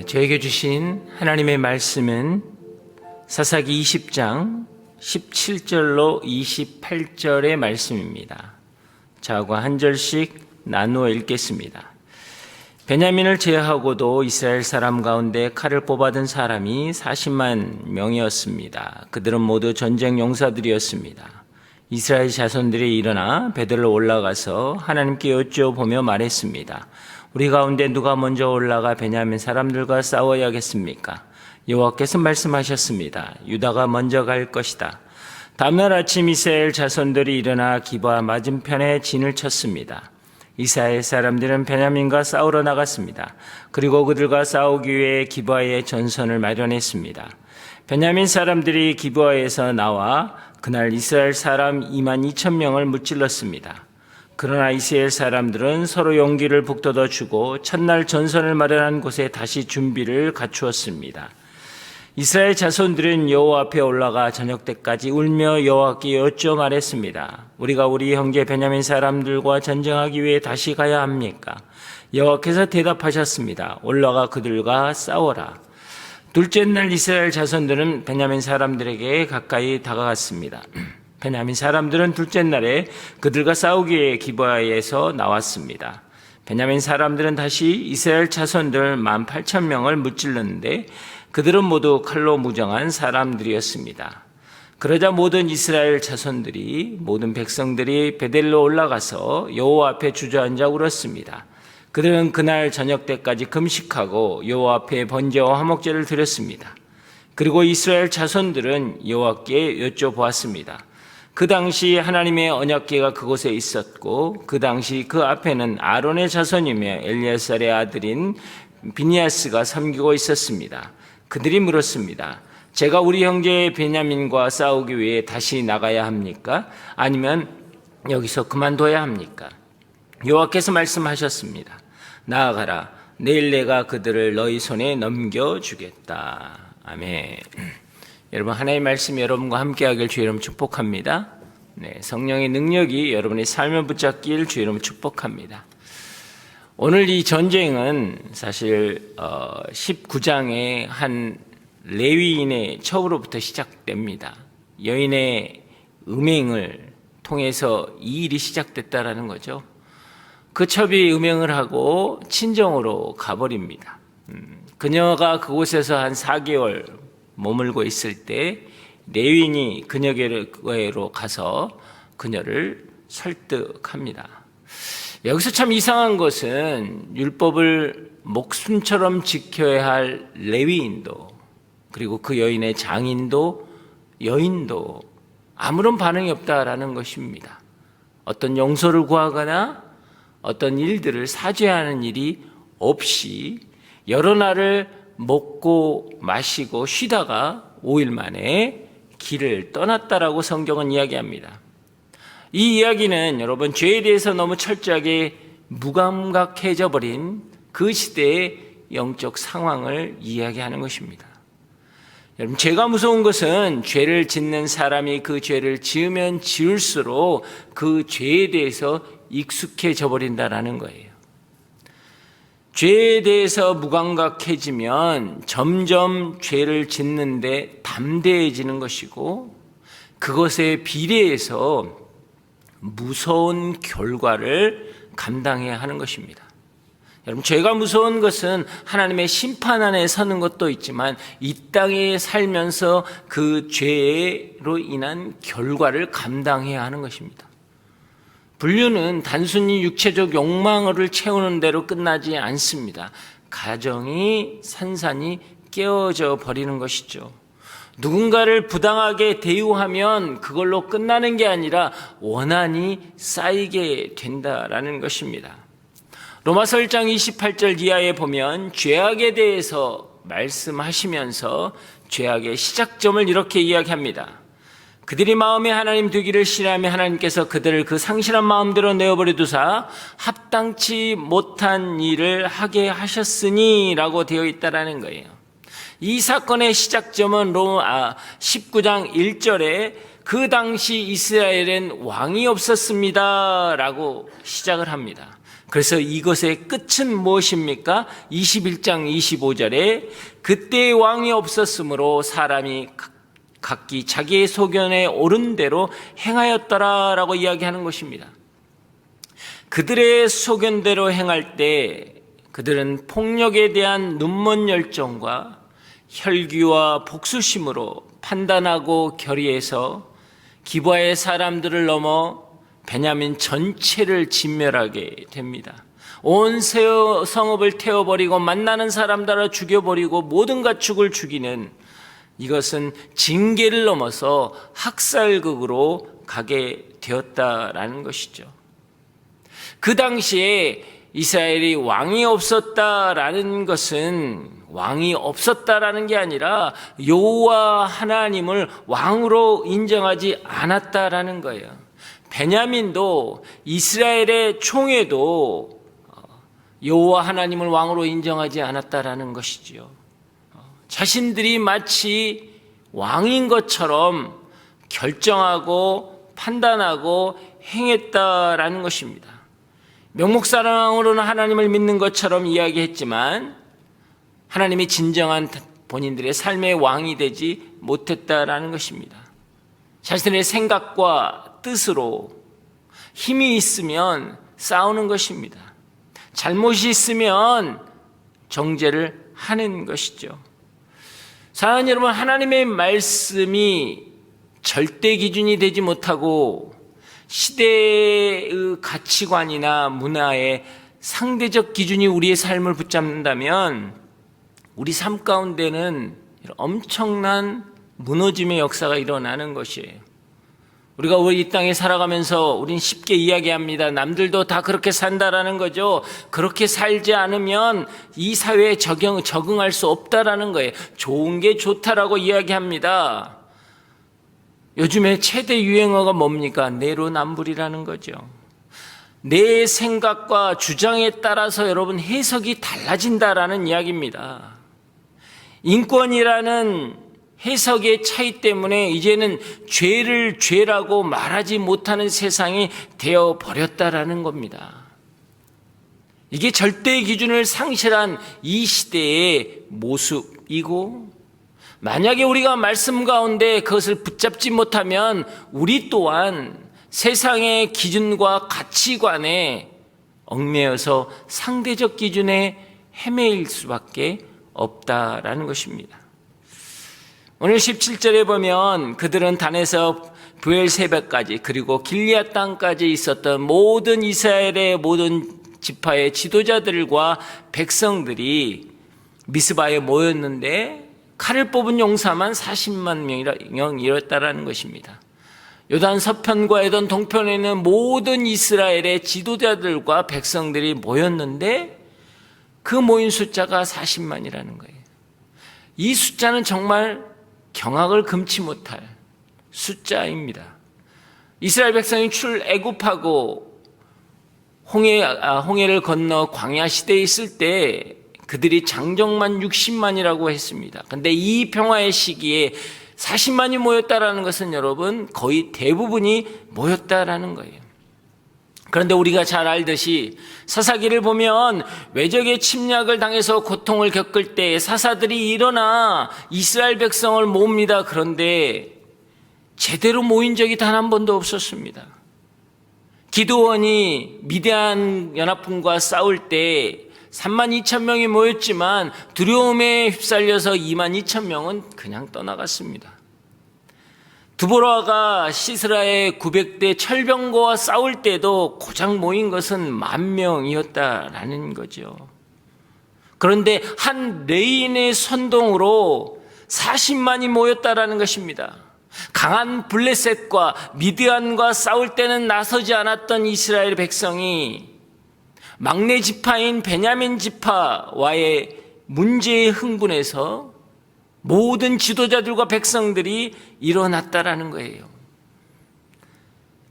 저에게 주신 하나님의 말씀은 사사기 20장 17절로 28절의 말씀입니다. 저하고 한 절씩 나누어 읽겠습니다. 베냐민을 제하고도 이스라엘 사람 가운데 칼을 뽑아든 사람이 40만 명이었습니다. 그들은 모두 전쟁 용사들이었습니다. 이스라엘 자손들이 일어나 베들로 올라가서 하나님께 여쭤보며 말했습니다. 우리 가운데 누가 먼저 올라가 베냐민 사람들과 싸워야겠습니까? 여호와께서 말씀하셨습니다. 유다가 먼저 갈 것이다. 다음날 아침 이스라엘 자손들이 일어나 기브아 맞은편에 진을 쳤습니다. 이스라엘 사람들은 베냐민과 싸우러 나갔습니다. 그리고 그들과 싸우기 위해 기브아에 전선을 마련했습니다. 베냐민 사람들이 기브아에서 나와 그날 이스라엘 사람 22,000명을 무찔렀습니다. 그러나 이스라엘 사람들은 서로 용기를 북돋워 주고 첫날 전선을 마련한 곳에 다시 준비를 갖추었습니다. 이스라엘 자손들은 여호와 앞에 올라가 저녁 때까지 울며 여호와께 여쭈어 말했습니다. 우리가 우리 형제 베냐민 사람들과 전쟁하기 위해 다시 가야 합니까? 여호와께서 대답하셨습니다. 올라가 그들과 싸워라. 둘째 날 이스라엘 자손들은 베냐민 사람들에게 가까이 다가갔습니다. 베냐민 사람들은 둘째 날에 그들과 싸우기 위해 기브아에서 나왔습니다. 베냐민 사람들은 다시 이스라엘 자손들 18,000명을 무찔렀는데 그들은 모두 칼로 무장한 사람들이었습니다. 그러자 모든 이스라엘 자손들이 모든 백성들이 베델로 올라가서 여호와 앞에 주저앉아 울었습니다. 그들은 그날 저녁 때까지 금식하고 여호와 앞에 번제와 화목제를 드렸습니다. 그리고 이스라엘 자손들은 여호와께 여쭤보았습니다. 그 당시 하나님의 언약궤가 그곳에 있었고 그 당시 그 앞에는 아론의 자손이며 엘리야살의 아들인 비니아스가 섬기고 있었습니다. 그들이 물었습니다. 제가 우리 형제 베냐민과 싸우기 위해 다시 나가야 합니까? 아니면 여기서 그만둬야 합니까? 여호와께서 말씀하셨습니다. 나아가라. 내일 내가 그들을 너희 손에 넘겨주겠다. 아멘. 여러분, 하나님의 말씀이 여러분과 함께하길 주 이름 축복합니다. 성령의 능력이 여러분의 삶을 붙잡길 주 이름 축복합니다. 오늘 이 전쟁은 사실 19장의 한 레위인의 첩으로부터 시작됩니다. 여인의 음행을 통해서 이 일이 시작됐다라는 거죠. 그 첩이 음행을 하고 친정으로 가버립니다. 그녀가 그곳에서 한 4개월 머물고 있을 때 레위인이 그녀에게로 가서 그녀를 설득합니다. 여기서 참 이상한 것은 율법을 목숨처럼 지켜야 할 레위인도 그리고 그 여인의 장인도 여인도 아무런 반응이 없다라는 것입니다. 어떤 용서를 구하거나 어떤 일들을 사죄하는 일이 없이 여러 날을 먹고 마시고 쉬다가 5일 만에 길을 떠났다라고 성경은 이야기합니다. 이 이야기는 여러분 죄에 대해서 너무 철저하게 무감각해져 버린 그 시대의 영적 상황을 이야기하는 것입니다. 여러분, 죄가 무서운 것은 죄를 짓는 사람이 그 죄를 지으면 지을수록 그 죄에 대해서 익숙해져 버린다라는 거예요. 죄에 대해서 무감각해지면 점점 죄를 짓는데 담대해지는 것이고 그것에 비례해서 무서운 결과를 감당해야 하는 것입니다. 여러분, 죄가 무서운 것은 하나님의 심판 안에 서는 것도 있지만 이 땅에 살면서 그 죄로 인한 결과를 감당해야 하는 것입니다. 분류는 단순히 육체적 욕망을 채우는 대로 끝나지 않습니다. 가정이 산산이 깨어져 버리는 것이죠. 누군가를 부당하게 대우하면 그걸로 끝나는 게 아니라 원한이 쌓이게 된다라는 것입니다. 로마서 1장 28절 이하에 보면 죄악에 대해서 말씀하시면서 죄악의 시작점을 이렇게 이야기합니다. 그들이 마음에 하나님 되기를 싫어하며 하나님께서 그들을 그 상실한 마음대로 내어버려 두사 합당치 못한 일을 하게 하셨으니 라고 되어 있다라는 거예요. 이 사건의 시작점은 19장 1절에 그 당시 이스라엘엔 왕이 없었습니다 라고 시작을 합니다. 그래서 이것의 끝은 무엇입니까? 21장 25절에 그때 왕이 없었으므로 사람이 각기 자기의 소견에 옳은 대로 행하였더라라고 이야기하는 것입니다. 그들의 소견대로 행할 때 그들은 폭력에 대한 눈먼 열정과 혈기와 복수심으로 판단하고 결의해서 기브아의 사람들을 넘어 베냐민 전체를 진멸하게 됩니다. 온 성읍을 태워버리고 만나는 사람들을 죽여버리고 모든 가축을 죽이는, 이것은 징계를 넘어서 학살극으로 가게 되었다라는 것이죠. 그 당시에 이스라엘이 왕이 없었다라는 것은 왕이 없었다라는 게 아니라 여호와 하나님을 왕으로 인정하지 않았다라는 거예요. 베냐민도 이스라엘의 총회도 여호와 하나님을 왕으로 인정하지 않았다라는 것이지요. 자신들이 마치 왕인 것처럼 결정하고 판단하고 행했다라는 것입니다. 명목사랑으로는 하나님을 믿는 것처럼 이야기했지만 하나님이 진정한 본인들의 삶의 왕이 되지 못했다라는 것입니다. 자신의 생각과 뜻으로 힘이 있으면 싸우는 것입니다. 잘못이 있으면 정죄를 하는 것이죠. 사랑하는 여러분, 하나님의 말씀이 절대 기준이 되지 못하고 시대의 가치관이나 문화의 상대적 기준이 우리의 삶을 붙잡는다면 우리 삶 가운데는 엄청난 무너짐의 역사가 일어나는 것이에요. 우리가 이 땅에 살아가면서 우린 쉽게 이야기합니다. 남들도 다 그렇게 산다라는 거죠. 그렇게 살지 않으면 이 사회에 적응할 수 없다라는 거예요. 좋은 게 좋다라고 이야기합니다. 요즘에 최대 유행어가 뭡니까? 내로남불이라는 거죠. 내 생각과 주장에 따라서 여러분 해석이 달라진다라는 이야기입니다. 인권이라는 해석의 차이 때문에 이제는 죄를 죄라고 말하지 못하는 세상이 되어버렸다라는 겁니다. 이게 절대의 기준을 상실한 이 시대의 모습이고, 만약에 우리가 말씀 가운데 그것을 붙잡지 못하면 우리 또한 세상의 기준과 가치관에 얽매여서 상대적 기준에 헤매일 수밖에 없다라는 것입니다. 오늘 17절에 보면 그들은 단에서 브엘세바까지 그리고 길리앗 땅까지 있었던 모든 이스라엘의 모든 지파의 지도자들과 백성들이 미스바에 모였는데 칼을 뽑은 용사만 40만 명이었다라는 것입니다. 요단 서편과 요단 동편에 있는 모든 이스라엘의 지도자들과 백성들이 모였는데 그 모인 숫자가 40만이라는 거예요. 이 숫자는 정말 경악을 금치 못할 숫자입니다. 이스라엘 백성이 출애굽하고 홍해를 건너 광야 시대에 있을 때 그들이 장정만 60만이라고 했습니다. 그런데 이 평화의 시기에 40만이 모였다라는 것은 여러분 거의 대부분이 모였다라는 거예요. 그런데 우리가 잘 알듯이 사사기를 보면 외적의 침략을 당해서 고통을 겪을 때 사사들이 일어나 이스라엘 백성을 모읍니다. 그런데 제대로 모인 적이 단 한 번도 없었습니다. 기드온이 미디안 연합군과 싸울 때 32,000명이 모였지만 두려움에 휩쓸려서 22,000명은 그냥 떠나갔습니다. 드보라가 시스라의 900대 철병거와 싸울 때도 고작 모인 것은 10,000명이었다라는 거죠. 그런데 한 레인의 선동으로 40만이 모였다라는 것입니다. 강한 블레셋과 미드안과 싸울 때는 나서지 않았던 이스라엘 백성이 막내 지파인 베냐민 지파와의 문제에 흥분해서 모든 지도자들과 백성들이 일어났다라는 거예요.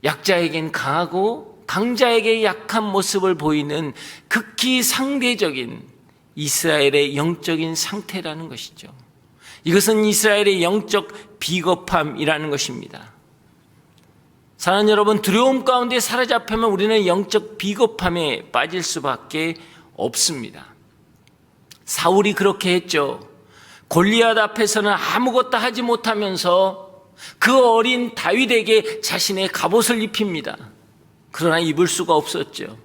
약자에겐 강하고 강자에게 약한 모습을 보이는 극히 상대적인 이스라엘의 영적인 상태라는 것이죠. 이것은 이스라엘의 영적 비겁함이라는 것입니다. 사랑하는 여러분, 두려움 가운데 사로잡히면 우리는 영적 비겁함에 빠질 수밖에 없습니다. 사울이 그렇게 했죠. 골리앗 앞에서는 아무것도 하지 못하면서 그 어린 다윗에게 자신의 갑옷을 입힙니다. 그러나 입을 수가 없었죠.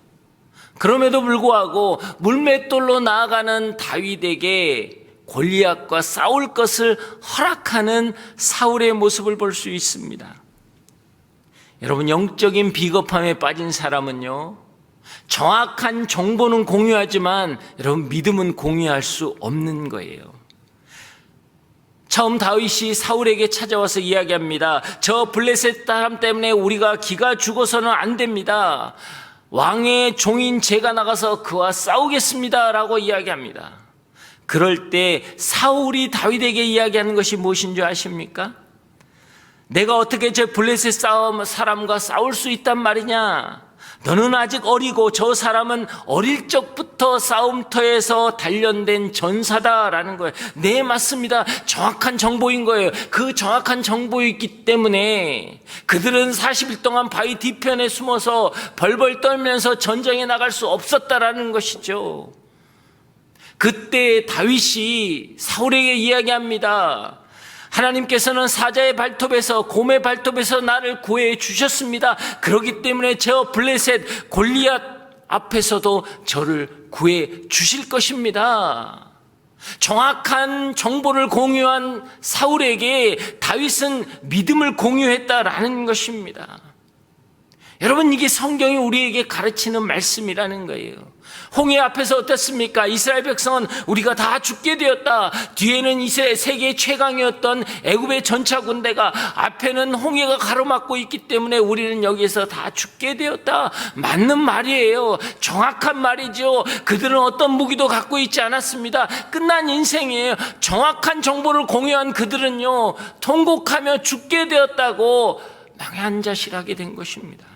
그럼에도 불구하고 물맷돌로 나아가는 다윗에게 골리앗과 싸울 것을 허락하는 사울의 모습을 볼 수 있습니다. 여러분, 영적인 비겁함에 빠진 사람은요, 정확한 정보는 공유하지만 여러분, 믿음은 공유할 수 없는 거예요. 처음 다윗이 사울에게 찾아와서 이야기합니다. 저 블레셋 사람 때문에 우리가 기가 죽어서는 안 됩니다. 왕의 종인 제가 나가서 그와 싸우겠습니다 라고 이야기합니다. 그럴 때 사울이 다윗에게 이야기하는 것이 무엇인 줄 아십니까? 내가 어떻게 저 블레셋 사람과 싸울 수 있단 말이냐? 너는 아직 어리고 저 사람은 어릴 적부터 싸움터에서 단련된 전사다라는 거예요. 네, 맞습니다. 정확한 정보인 거예요. 그 정확한 정보이기 때문에 그들은 40일 동안 바위 뒤편에 숨어서 벌벌 떨면서 전쟁에 나갈 수 없었다라는 것이죠. 그때 다윗이 사울에게 이야기합니다. 하나님께서는 사자의 발톱에서, 곰의 발톱에서 나를 구해 주셨습니다. 그렇기 때문에 저 블레셋 골리앗 앞에서도 저를 구해 주실 것입니다. 정확한 정보를 공유한 사울에게 다윗은 믿음을 공유했다라는 것입니다. 여러분, 이게 성경이 우리에게 가르치는 말씀이라는 거예요. 홍해 앞에서 어떻습니까? 이스라엘 백성은 우리가 다 죽게 되었다. 뒤에는 이스라엘 세계 최강이었던 애굽의 전차 군대가, 앞에는 홍해가 가로막고 있기 때문에 우리는 여기에서 다 죽게 되었다. 맞는 말이에요. 정확한 말이죠. 그들은 어떤 무기도 갖고 있지 않았습니다. 끝난 인생이에요. 정확한 정보를 공유한 그들은요, 통곡하며 죽게 되었다고 망연자실하게 된 것입니다.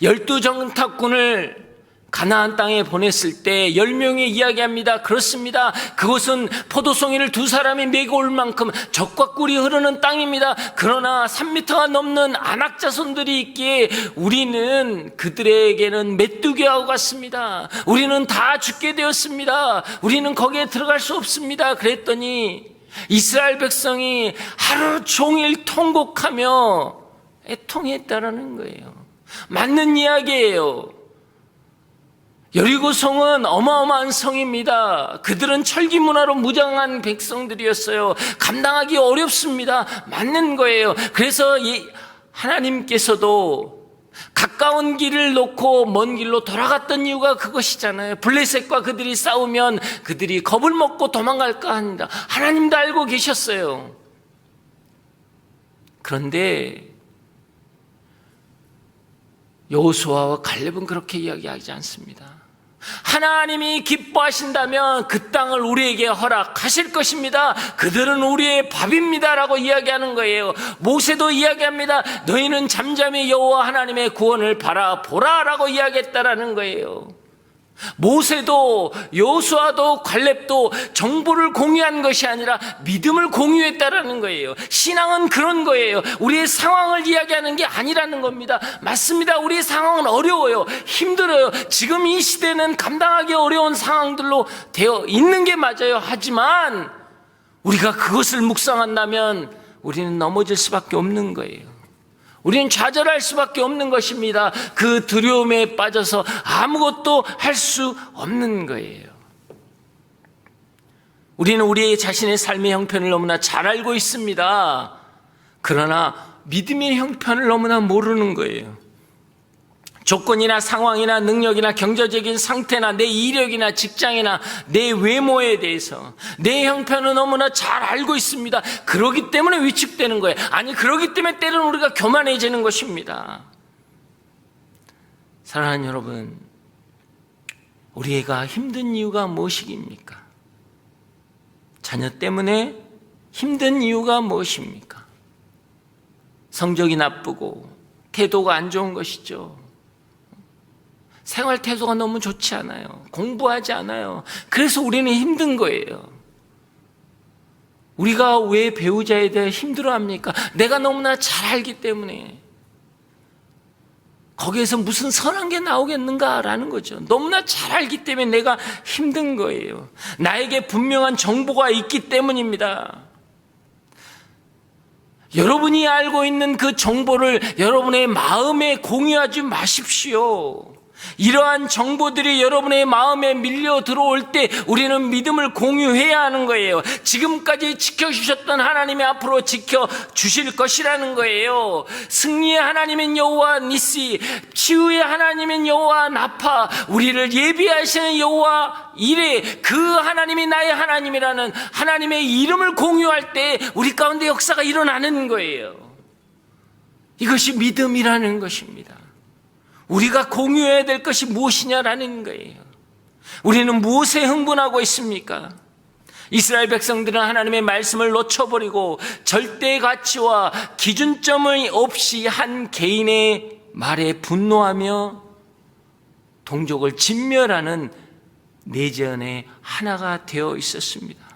12정탐꾼을 가나안 땅에 보냈을 때 10명이 이야기합니다. 그렇습니다. 그곳은 포도송이를 2사람이 메고 올 만큼 젖과 꿀이 흐르는 땅입니다. 그러나 3m가 넘는 안악자손들이 있기에 우리는 그들에게는 메뚜기하고 같습니다. 우리는 다 죽게 되었습니다. 우리는 거기에 들어갈 수 없습니다. 그랬더니 이스라엘 백성이 하루 종일 통곡하며 애통했다라는 거예요. 맞는 이야기예요. 여리고성은 어마어마한 성입니다. 그들은 철기 문화로 무장한 백성들이었어요. 감당하기 어렵습니다. 맞는 거예요. 그래서 하나님께서도 가까운 길을 놓고 먼 길로 돌아갔던 이유가 그것이잖아요. 블레셋과 그들이 싸우면 그들이 겁을 먹고 도망갈까 합니다. 하나님도 알고 계셨어요. 그런데 여호수아와 갈렙은 그렇게 이야기하지 않습니다. 하나님이 기뻐하신다면 그 땅을 우리에게 허락하실 것입니다. 그들은 우리의 밥입니다 라고 이야기하는 거예요. 모세도 이야기합니다. 너희는 잠잠히 여호와 하나님의 구원을 바라보라 라고 이야기했다라는 거예요. 모세도 여호수아도 갈렙도 정보를 공유한 것이 아니라 믿음을 공유했다라는 거예요. 신앙은 그런 거예요. 우리의 상황을 이야기하는 게 아니라는 겁니다. 맞습니다. 우리의 상황은 어려워요. 힘들어요. 지금 이 시대는 감당하기 어려운 상황들로 되어 있는 게 맞아요. 하지만 우리가 그것을 묵상한다면 우리는 넘어질 수밖에 없는 거예요. 우리는 좌절할 수밖에 없는 것입니다. 그 두려움에 빠져서 아무것도 할 수 없는 거예요. 우리는 우리의 자신의 삶의 형편을 너무나 잘 알고 있습니다. 그러나 믿음의 형편을 너무나 모르는 거예요. 조건이나 상황이나 능력이나 경제적인 상태나 내 이력이나 직장이나 내 외모에 대해서 내 형편은 너무나 잘 알고 있습니다. 그러기 때문에 위축되는 거예요. 아니, 그러기 때문에 때로는 우리가 교만해지는 것입니다. 사랑하는 여러분, 우리가 힘든 이유가 무엇입니까? 자녀 때문에 힘든 이유가 무엇입니까? 성적이 나쁘고 태도가 안 좋은 것이죠. 생활 태도가 너무 좋지 않아요. 공부하지 않아요. 그래서 우리는 힘든 거예요. 우리가 왜 배우자에 대해 힘들어합니까? 내가 너무나 잘 알기 때문에. 거기에서 무슨 선한 게 나오겠는가라는 거죠. 너무나 잘 알기 때문에 내가 힘든 거예요. 나에게 분명한 정보가 있기 때문입니다. 여러분이 알고 있는 그 정보를 여러분의 마음에 공유하지 마십시오. 이러한 정보들이 여러분의 마음에 밀려 들어올 때 우리는 믿음을 공유해야 하는 거예요. 지금까지 지켜주셨던 하나님이 앞으로 지켜주실 것이라는 거예요. 승리의 하나님인 여호와 니시, 치유의 하나님인 여호와 나파, 우리를 예비하시는 여호와 이레, 그 하나님이 나의 하나님이라는 하나님의 이름을 공유할 때 우리 가운데 역사가 일어나는 거예요. 이것이 믿음이라는 것입니다. 우리가 공유해야 될 것이 무엇이냐라는 거예요. 우리는 무엇에 흥분하고 있습니까? 이스라엘 백성들은 하나님의 말씀을 놓쳐버리고 절대 가치와 기준점이 없이 한 개인의 말에 분노하며 동족을 진멸하는 내전의 하나가 되어 있었습니다.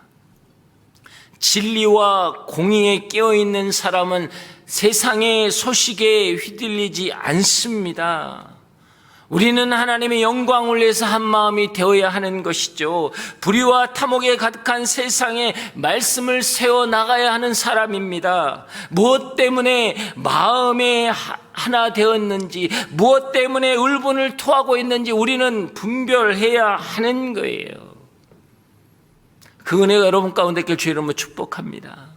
진리와 공의에 깨어있는 사람은 세상의 소식에 휘둘리지 않습니다. 우리는 하나님의 영광을 위해서 한 마음이 되어야 하는 것이죠. 불의와 탐욕에 가득한 세상에 말씀을 세워나가야 하는 사람입니다. 무엇 때문에 마음에 하나 되었는지, 무엇 때문에 울분을 토하고 있는지 우리는 분별해야 하는 거예요. 그 은혜가 여러분 가운데 있길 주의 이름으로 축복합니다.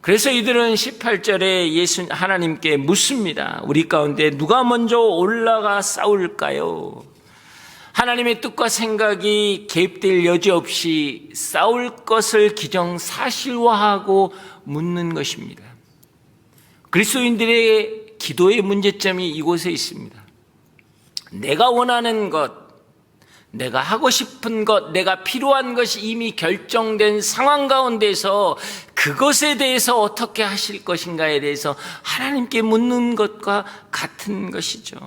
그래서 이들은 18절에 하나님께 묻습니다. 우리 가운데 누가 먼저 올라가 싸울까요? 하나님의 뜻과 생각이 개입될 여지 없이 싸울 것을 기정사실화하고 묻는 것입니다. 그리스도인들의 기도의 문제점이 이곳에 있습니다. 내가 원하는 것, 내가 하고 싶은 것, 내가 필요한 것이 이미 결정된 상황 가운데서 그것에 대해서 어떻게 하실 것인가에 대해서 하나님께 묻는 것과 같은 것이죠.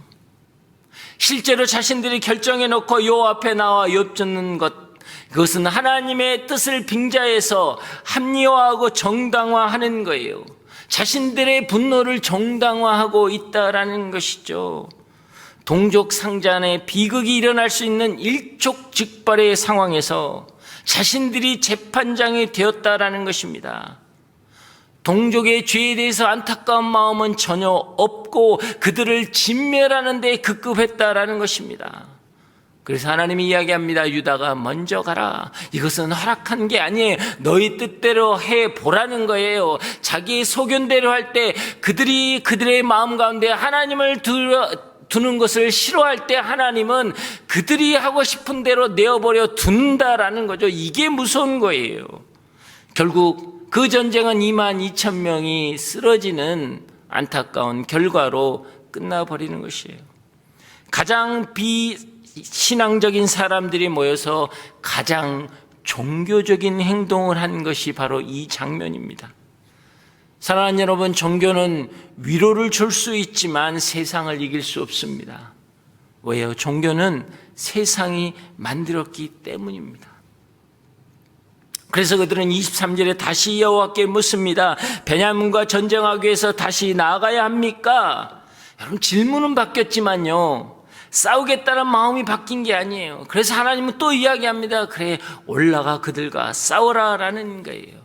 실제로 자신들이 결정해 놓고 여호와 앞에 나와 엽젓는 것, 그것은 하나님의 뜻을 빙자해서 합리화하고 정당화하는 거예요. 자신들의 분노를 정당화하고 있다라는 것이죠. 동족 상잔의 비극이 일어날 수 있는 일촉즉발의 상황에서 자신들이 재판장이 되었다라는 것입니다. 동족의 죄에 대해서 안타까운 마음은 전혀 없고 그들을 진멸하는 데 급급했다라는 것입니다. 그래서 하나님이 이야기합니다. 유다가 먼저 가라. 이것은 허락한 게 아니에요. 너희 뜻대로 해보라는 거예요. 자기의 소견대로 할 때 그들의 마음 가운데 하나님을 두는 것을 싫어할 때 하나님은 그들이 하고 싶은 대로 내어버려 둔다라는 거죠. 이게 무서운 거예요. 결국 그 전쟁은 22,000명이 쓰러지는 안타까운 결과로 끝나버리는 것이에요. 가장 비신앙적인 사람들이 모여서 가장 종교적인 행동을 한 것이 바로 이 장면입니다. 사랑하는 여러분, 종교는 위로를 줄 수 있지만 세상을 이길 수 없습니다. 왜요? 종교는 세상이 만들었기 때문입니다. 그래서 그들은 23절에 다시 여호와께 묻습니다. 베냐민과 전쟁하기 위해서 다시 나아가야 합니까? 여러분, 질문은 바뀌었지만요, 싸우겠다는 마음이 바뀐 게 아니에요. 그래서 하나님은 또 이야기합니다. 그래, 올라가 그들과 싸워라라는 거예요.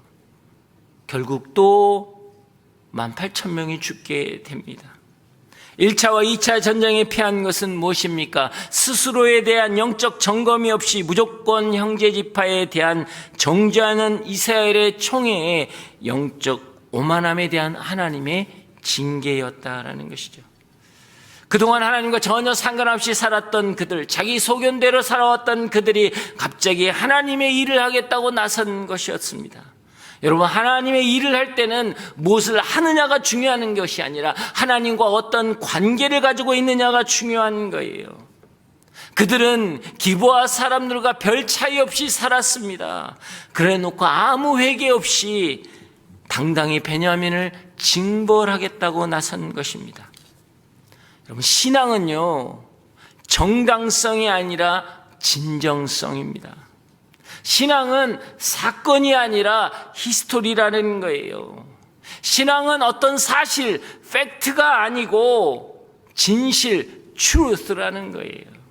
결국 또 18,000명이 죽게 됩니다. 1차와 2차 전쟁에 패한 것은 무엇입니까? 스스로에 대한 영적 점검이 없이 무조건 형제지파에 대한 정죄하는 이스라엘의 총회의 영적 오만함에 대한 하나님의 징계였다라는 것이죠. 그동안 하나님과 전혀 상관없이 살았던 그들, 자기 소견대로 살아왔던 그들이 갑자기 하나님의 일을 하겠다고 나선 것이었습니다. 여러분, 하나님의 일을 할 때는 무엇을 하느냐가 중요한 것이 아니라 하나님과 어떤 관계를 가지고 있느냐가 중요한 거예요. 그들은 기브아 사람들과 별 차이 없이 살았습니다. 그래 놓고 아무 회개 없이 당당히 베냐민을 징벌하겠다고 나선 것입니다. 여러분, 신앙은요, 정당성이 아니라 진정성입니다. 신앙은 사건이 아니라 히스토리라는 거예요. 신앙은 어떤 사실, 팩트가 아니고 진실, truth라는 거예요.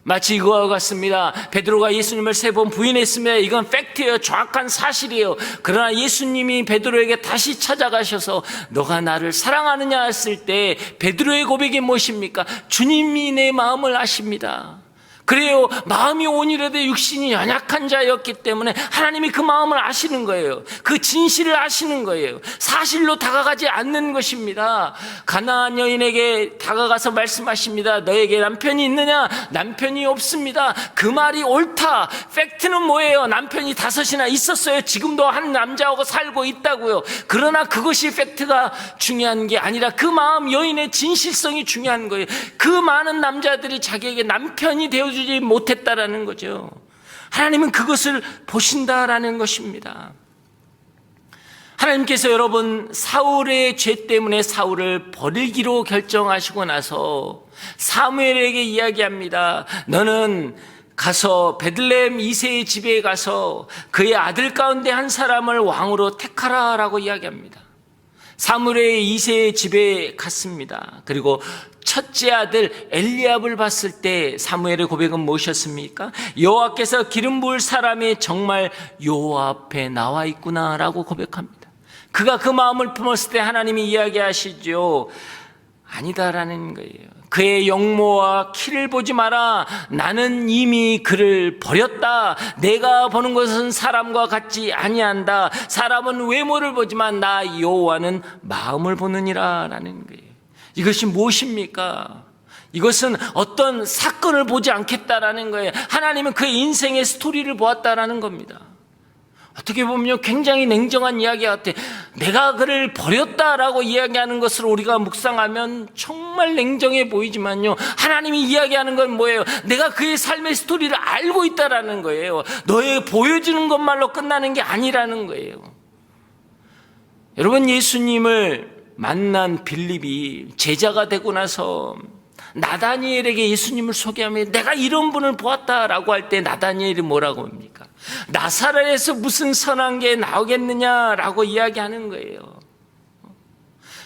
마치 이거와 같습니다. 베드로가 예수님을 3번 부인했으며 이건 팩트예요. 정확한 사실이에요. 그러나 예수님이 베드로에게 다시 찾아가셔서 너가 나를 사랑하느냐 했을 때 베드로의 고백이 무엇입니까? 주님이 내 마음을 아십니다. 그래요. 마음이 온이라도 육신이 연약한 자였기 때문에 하나님이 그 마음을 아시는 거예요. 그 진실을 아시는 거예요. 사실로 다가가지 않는 것입니다. 가나안 여인에게 다가가서 말씀하십니다. 너에게 남편이 있느냐? 남편이 없습니다. 그 말이 옳다. 팩트는 뭐예요? 남편이 5이나 있었어요. 지금도 한 남자하고 살고 있다고요. 그러나 그것이 팩트가 중요한 게 아니라 그 마음, 여인의 진실성이 중요한 거예요. 그 많은 남자들이 자기에게 남편이 되어주지 못했다라는 거죠. 하나님은 그것을 보신다라는 것입니다. 하나님께서 여러분 사울의 죄 때문에 사울을 버리기로 결정하시고 나서 사무엘에게 이야기합니다. 너는 가서 베들레헴 이새의 집에 가서 그의 아들 가운데 한 사람을 왕으로 택하라라고 이야기합니다. 사무엘의 이새의 집에 갔습니다. 그리고 첫째 아들 엘리압을 봤을 때 사무엘의 고백은 무엇이었습니까? 여호와께서 기름 부을 사람이 정말 여호와 앞에 나와 있구나라고 고백합니다. 그가 그 마음을 품었을 때 하나님이 이야기하시죠. 아니다라는 거예요. 그의 영모와 키를 보지 마라. 나는 이미 그를 버렸다. 내가 보는 것은 사람과 같지 아니한다. 사람은 외모를 보지만 나 여호와는 마음을 보느니라라는 거예요. 이것이 무엇입니까? 이것은 어떤 사건을 보지 않겠다라는 거예요. 하나님은 그의 인생의 스토리를 보았다라는 겁니다. 어떻게 보면 굉장히 냉정한 이야기 같아. 내가 그를 버렸다라고 이야기하는 것을 우리가 묵상하면 정말 냉정해 보이지만요, 하나님이 이야기하는 건 뭐예요? 내가 그의 삶의 스토리를 알고 있다라는 거예요. 너의 보여주는 것말로 끝나는 게 아니라는 거예요. 여러분, 예수님을 만난 빌립이 제자가 되고 나서 나다니엘에게 예수님을 소개하며 내가 이런 분을 보았다라고 할 때 나다니엘이 뭐라고 합니까? 나사렛에서 무슨 선한 게 나오겠느냐라고 이야기하는 거예요.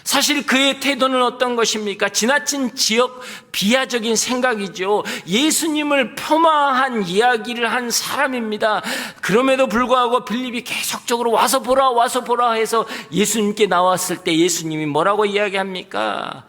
사실 그의 태도는 어떤 것입니까? 지나친 지역 비하적인 생각이죠. 예수님을 폄하한 이야기를 한 사람입니다. 그럼에도 불구하고 빌립이 계속적으로 와서 보라 해서 예수님께 나왔을 때 예수님이 뭐라고 이야기합니까?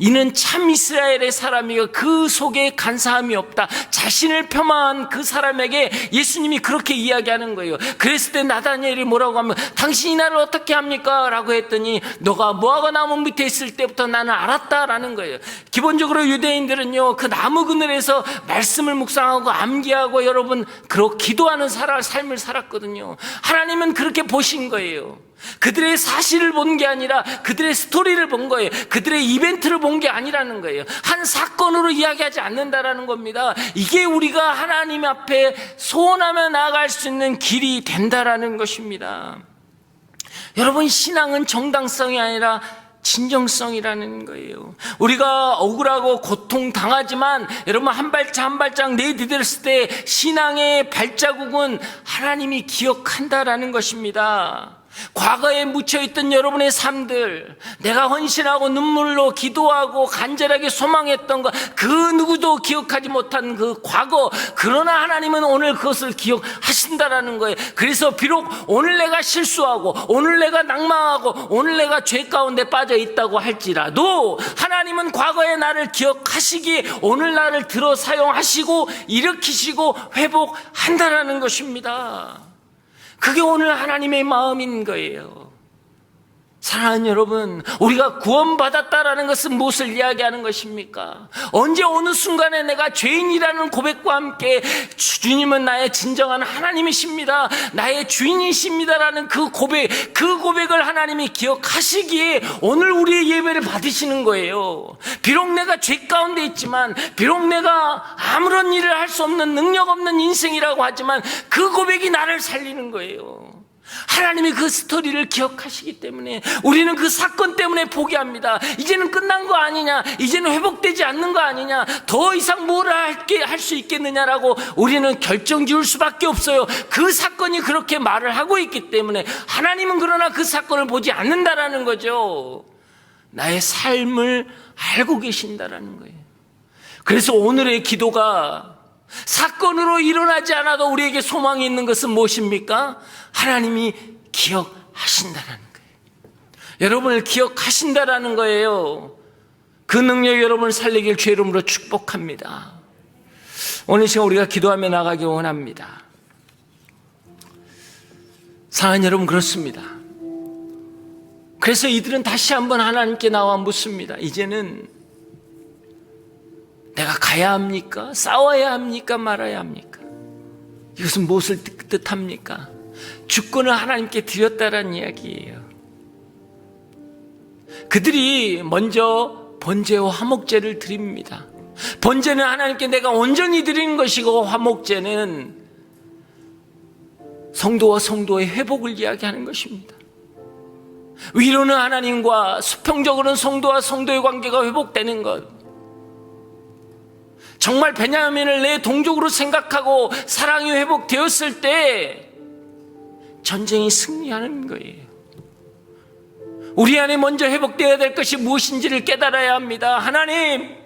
이는 참 이스라엘의 사람이고 그 속에 간사함이 없다. 자신을 폄하한 그 사람에게 예수님이 그렇게 이야기하는 거예요. 그랬을 때 나다니엘이 뭐라고 하면 당신이 나를 어떻게 합니까? 라고 했더니 너가 무화과 나무 밑에 있을 때부터 나는 알았다라는 거예요. 기본적으로 유대인들은요, 그 나무 그늘에서 말씀을 묵상하고 암기하고 여러분 그렇게 기도하는 삶을 살았거든요. 하나님은 그렇게 보신 거예요. 그들의 사실을 본 게 아니라 그들의 스토리를 본 거예요. 그들의 이벤트를 본 게 아니라는 거예요. 한 사건으로 이야기하지 않는다라는 겁니다. 이게 우리가 하나님 앞에 소원하며 나아갈 수 있는 길이 된다라는 것입니다. 여러분, 신앙은 정당성이 아니라 진정성이라는 거예요. 우리가 억울하고 고통당하지만 여러분 한 발짝 한 발짝 내디뎠을 때 신앙의 발자국은 하나님이 기억한다라는 것입니다. 과거에 묻혀있던 여러분의 삶들, 내가 헌신하고 눈물로 기도하고 간절하게 소망했던 것, 그 누구도 기억하지 못한 그 과거, 그러나 하나님은 오늘 그것을 기억하신다라는 거예요. 그래서 비록 오늘 내가 실수하고 오늘 내가 낭망하고 오늘 내가 죄 가운데 빠져 있다고 할지라도 하나님은 과거의 나를 기억하시기에 오늘 나를 들어 사용하시고 일으키시고 회복한다라는 것입니다. 그게 오늘 하나님의 마음인 거예요. 사랑하는 여러분, 우리가 구원받았다라는 것은 무엇을 이야기하는 것입니까? 언제 어느 순간에 내가 죄인이라는 고백과 함께 주님은 나의 진정한 하나님이십니다, 나의 주인이십니다라는 그 고백을 하나님이 기억하시기에 오늘 우리의 예배를 받으시는 거예요. 비록 내가 죄 가운데 있지만, 비록 내가 아무런 일을 할 수 없는 능력 없는 인생이라고 하지만 그 고백이 나를 살리는 거예요. 하나님이 그 스토리를 기억하시기 때문에 우리는 그 사건 때문에 포기합니다. 이제는 끝난 거 아니냐, 이제는 회복되지 않는 거 아니냐, 더 이상 뭘 할 수 있겠느냐라고 우리는 결정 지을 수밖에 없어요. 그 사건이 그렇게 말을 하고 있기 때문에. 하나님은 그러나 그 사건을 보지 않는다라는 거죠. 나의 삶을 알고 계신다라는 거예요. 그래서 오늘의 기도가 사건으로 일어나지 않아도 우리에게 소망이 있는 것은 무엇입니까? 하나님이 기억하신다라는 거예요. 여러분을 기억하신다라는 거예요. 그 능력 여러분을 살리길 주의 이름으로 축복합니다. 오늘 시간 우리가 기도하며 나가기 원합니다. 사랑하는 여러분, 그렇습니다. 그래서 이들은 다시 한번 하나님께 나와 묻습니다. 이제는 내가 가야 합니까? 싸워야 합니까? 말아야 합니까? 이것은 무엇을 뜻합니까? 주권을 하나님께 드렸다라는 이야기예요. 그들이 먼저 번제와 화목제를 드립니다. 번제는 하나님께 내가 온전히 드리는 것이고, 화목제는 성도와 성도의 회복을 이야기하는 것입니다. 위로는 하나님과, 수평적으로는 성도와 성도의 관계가 회복되는 것. 정말 베냐민을 내 동족으로 생각하고 사랑이 회복되었을 때 전쟁이 승리하는 거예요. 우리 안에 먼저 회복되어야 될 것이 무엇인지를 깨달아야 합니다. 하나님,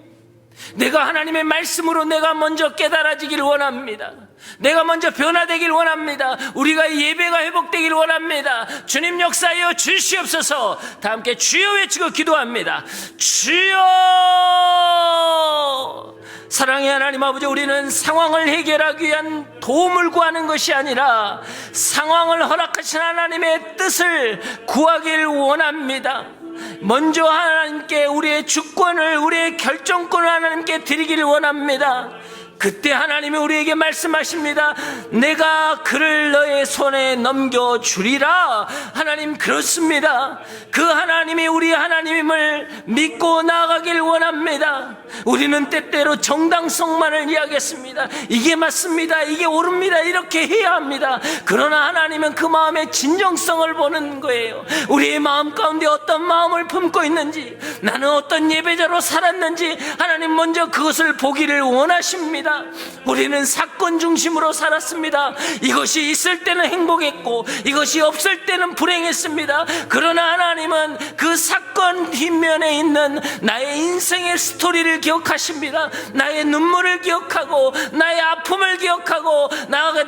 내가 하나님의 말씀으로 내가 먼저 깨달아지길 원합니다. 내가 먼저 변화되길 원합니다. 우리가 예배가 회복되길 원합니다. 주님 역사하여 주시옵소서. 다 함께 주여 외치고 기도합니다. 주여! 사랑의 하나님 아버지, 우리는 상황을 해결하기 위한 도움을 구하는 것이 아니라 상황을 허락하신 하나님의 뜻을 구하길 원합니다. 먼저 하나님께 우리의 주권을, 우리의 결정권을 하나님께 드리기를 원합니다. 그때 하나님이 우리에게 말씀하십니다. 내가 그를 너의 손에 넘겨주리라. 하나님, 그렇습니다. 그 하나님이 우리 하나님임을 믿고 나아가길 원합니다. 우리는 때때로 정당성만을 이야기했습니다. 이게 맞습니다, 이게 옳습니다, 이렇게 해야 합니다. 그러나 하나님은 그 마음의 진정성을 보는 거예요. 우리의 마음 가운데 어떤 마음을 품고 있는지, 나는 어떤 예배자로 살았는지 하나님 먼저 그것을 보기를 원하십니다. 우리는 사건 중심으로 살았습니다. 이것이 있을 때는 행복했고 이것이 없을 때는 불행했습니다. 그러나 하나님은 그 사건 뒷면에 있는 나의 인생의 스토리를 기억하십니다. 나의 눈물을 기억하고 나의 아픔을 기억하고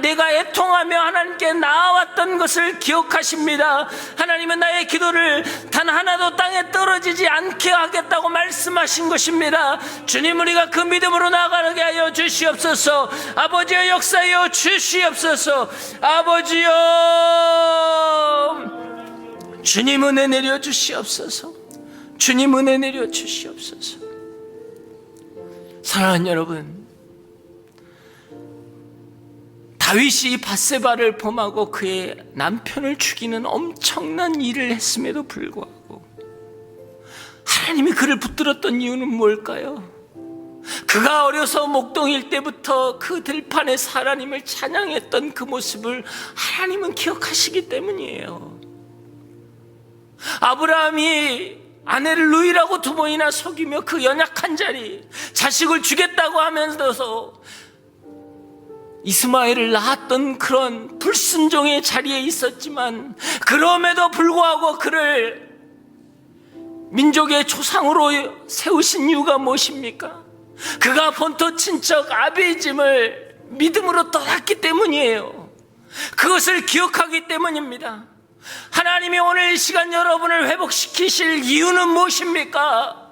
내가 애통하며 하나님께 나아왔던 것을 기억하십니다. 하나님은 나의 기도를 단 하나도 땅에 떨어지지 않게 하겠다고 말씀하신 것입니다. 주님, 우리가 그 믿음으로 나아가게 하여 주시옵소서. 아버지여, 역사여 주시옵소서. 아버지여, 주님 은혜 내려 주시옵소서. 주님 은혜 내려 주시옵소서. 사랑하는 여러분, 다윗이 밧세바를 범하고 그의 남편을 죽이는 엄청난 일을 했음에도 불구하고 하나님이 그를 붙들었던 이유는 뭘까요? 그가 어려서 목동일 때부터 그 들판에서 하나님을 찬양했던 그 모습을 하나님은 기억하시기 때문이에요. 아브라함이 아내를 누이라고 2번이나 속이며 그 연약한 자리, 자식을 주겠다고 하면서 이스마엘을 낳았던 그런 불순종의 자리에 있었지만, 그럼에도 불구하고 그를 민족의 조상으로 세우신 이유가 무엇입니까? 그가 본토 친척 아비짐을 믿음으로 떠났기 때문이에요. 그것을 기억하기 때문입니다. 하나님이 오늘 이 시간 여러분을 회복시키실 이유는 무엇입니까?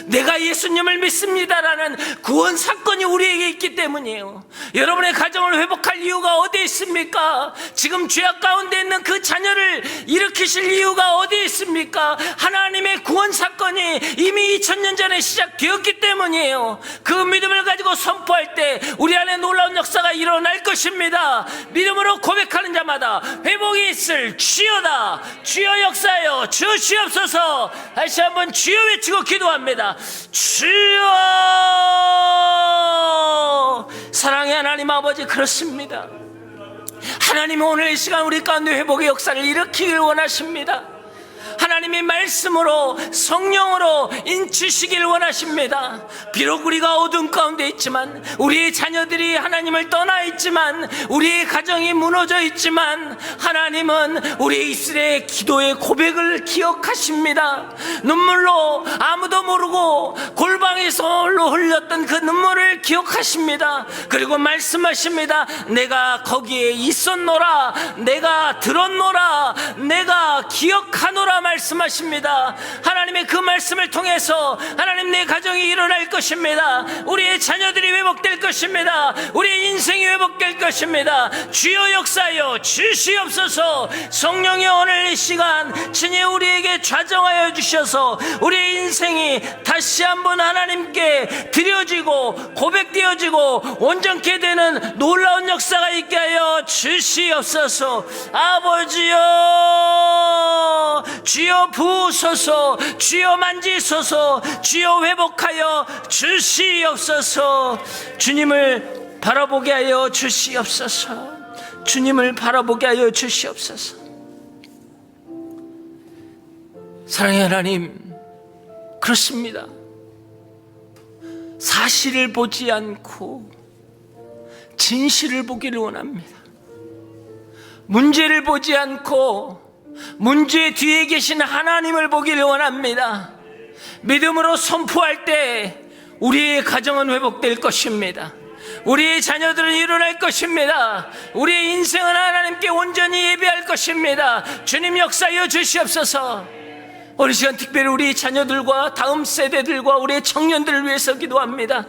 내가 예수님을 믿습니다라는 구원 사건이 우리에게 있기 때문이에요. 여러분의 가정을 회복할 이유가 어디에 있습니까? 지금 죄악 가운데 있는 그 자녀를 일으키실 이유가 어디에 있습니까? 하나님의 구원 사건이 이미 2000년 전에 시작되었기 때문이에요. 그 믿음을 가지고 선포할 때 우리 안에 놀라운 역사가 일어날 것입니다. 믿음으로 고백하는 자마다 회복이 있을 주여다. 주여 역사여 주시옵소서. 다시 한번 주여 외치고 기도합니다. 주여! 사랑의 하나님 아버지, 그렇습니다. 하나님은 오늘 이 시간 우리 가운데 회복의 역사를 일으키길 원하십니다. 하나님이 말씀으로 성령으로 인치시길 원하십니다. 비록 우리가 어둠 가운데 있지만, 우리의 자녀들이 하나님을 떠나 있지만, 우리의 가정이 무너져 있지만, 하나님은 우리 입술의 기도의 고백을 기억하십니다. 눈물로 아무도 모르고 골방에서 홀로 흘렸던 그 눈물을 기억하십니다. 그리고 말씀하십니다. 내가 거기에 있었노라, 내가 들었노라, 내가 기억하노라 말씀하십니다. 하나님의 그 말씀을 통해서 하나님 내 가정이 일어날 것입니다. 우리의 자녀들이 회복될 것입니다. 우리의 인생이 회복될 것입니다. 주여 역사하여 주시옵소서. 성령의 오늘 이 시간 친히 우리에게 좌정하여 주셔서 우리의 인생이 다시 한번 하나님께 드려지고 고백되어지고 온전케 되는 놀라운 역사가 있게 하여 주시옵소서. 아버지여, 주여 부으소서, 주여 만지소서, 주여 회복하여 주시옵소서. 주님을 바라보게 하여 주시옵소서. 주님을 바라보게 하여 주시옵소서. 사랑의 하나님, 그렇습니다. 사실을 보지 않고 진실을 보기를 원합니다. 문제를 보지 않고 문제 뒤에 계신 하나님을 보기를 원합니다. 믿음으로 선포할 때 우리의 가정은 회복될 것입니다. 우리의 자녀들은 일어날 것입니다. 우리의 인생은 하나님께 온전히 예배할 것입니다. 주님 역사하여 주시옵소서. 어느 시간 특별히 우리 자녀들과 다음 세대들과 우리의 청년들을 위해서 기도합니다.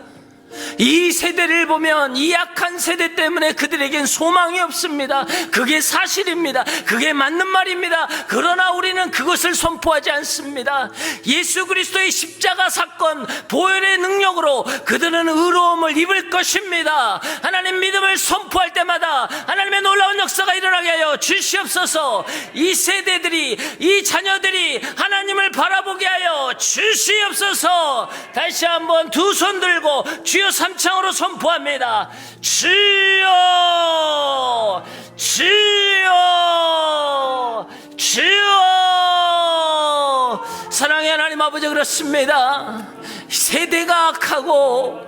이 세대를 보면 이 약한 세대 때문에 그들에겐 소망이 없습니다. 그게 사실입니다. 그게 맞는 말입니다. 그러나 우리는 그것을 선포하지 않습니다. 예수 그리스도의 십자가 사건 보혈의 능력으로 그들은 의로움을 입을 것입니다. 하나님 믿음을 선포할 때마다 하나님의 놀라운 역사가 일어나게 하여 주시옵소서. 이 세대들이, 이 자녀들이 하나님을 바라보게 하여 주시옵소서. 다시 한번 두 손 들고 주여 삼창으로 선포합니다. 주여, 주여, 주여. 사랑의 하나님 아버지, 그렇습니다. 세대가 악하고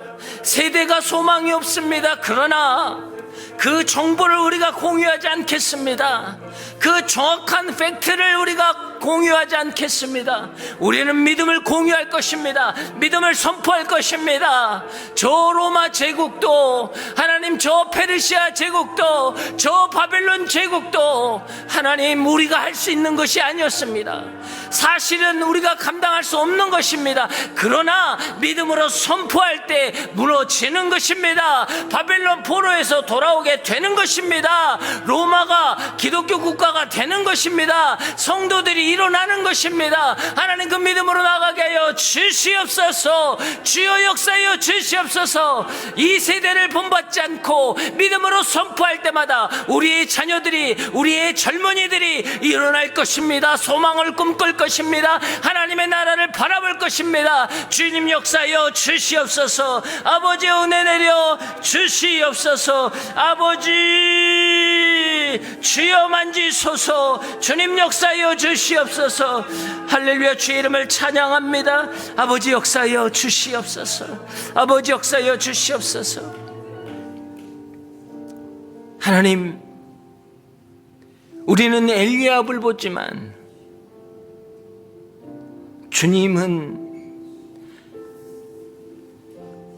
세대가 소망이 없습니다. 그러나 그 정보를 우리가 공유하지 않겠습니다. 그 정확한 팩트를 우리가 공유하지 않겠습니다. 우리는 믿음을 공유할 것입니다. 믿음을 선포할 것입니다. 저 로마 제국도, 하나님 저 페르시아 제국도, 저 바벨론 제국도 하나님 우리가 할 수 있는 것이 아니었습니다. 사실은 우리가 감당할 수 없는 것입니다. 그러나 믿음으로 선포할 때 무너지는 것입니다. 바벨론 포로에서 돌아오게 되는 것입니다. 로마가 기독교 국가가 되는 것입니다. 성도들이 일어나는 것입니다. 하나님 그 믿음으로 나가게 하여 주시옵소서. 주여 역사하여 주시옵소서. 이 세대를 본받지 않고 믿음으로 선포할 때마다 우리의 자녀들이, 우리의 젊은이들이 일어날 것입니다. 소망을 꿈꿀 것입니다. 하나님의 나라를 바라볼 것입니다. 주님 역사하여 주시옵소서. 아버지 은혜 내려 주시옵소서. 아버지 주여 만지소서. 주님 역사하여 주시옵소서. 할렐루야. 주의 이름을 찬양합니다. 아버지 역사하여 주시옵소서. 아버지 역사하여 주시옵소서. 하나님, 우리는 엘리압을 보지만 주님은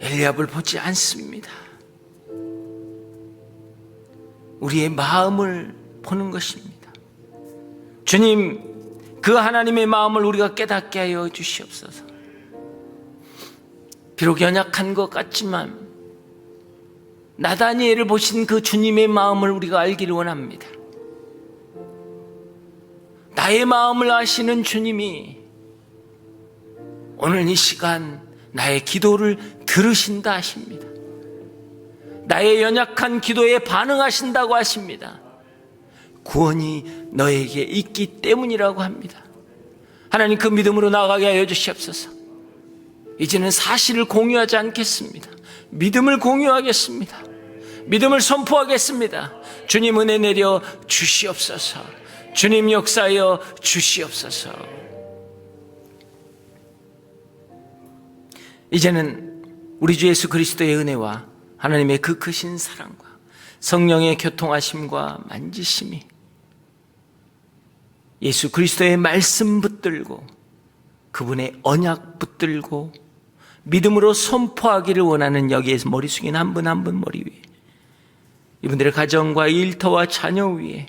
엘리압을 보지 않습니다. 우리의 마음을 보는 것입니다. 주님, 그 하나님의 마음을 우리가 깨닫게 하여 주시옵소서. 비록 연약한 것 같지만 나다니엘을 보신 그 주님의 마음을 우리가 알기를 원합니다. 나의 마음을 아시는 주님이 오늘 이 시간 나의 기도를 들으신다 하십니다. 나의 연약한 기도에 반응하신다고 하십니다. 구원이 너에게 있기 때문이라고 합니다. 하나님, 그 믿음으로 나아가게 하여 주시옵소서. 이제는 사실을 공유하지 않겠습니다. 믿음을 공유하겠습니다. 믿음을 선포하겠습니다. 주님 은혜 내려 주시옵소서. 주님 역사하여 주시옵소서. 이제는 우리 주 예수 그리스도의 은혜와 하나님의 그 크신 사랑과 성령의 교통하심과 만지심이 예수 그리스도의 말씀 붙들고 그분의 언약 붙들고 믿음으로 선포하기를 원하는 여기에서 머리 숙인 한 분 한 분 머리 위에, 이분들의 가정과 일터와 자녀 위에,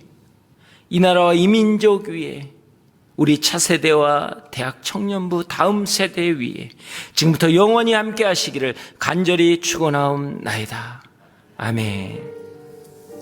이 나라와 이 민족 위에, 우리 차세대와 대학 청년부 다음 세대 위에 지금부터 영원히 함께 하시기를 간절히 축원하옵나이다. 아멘.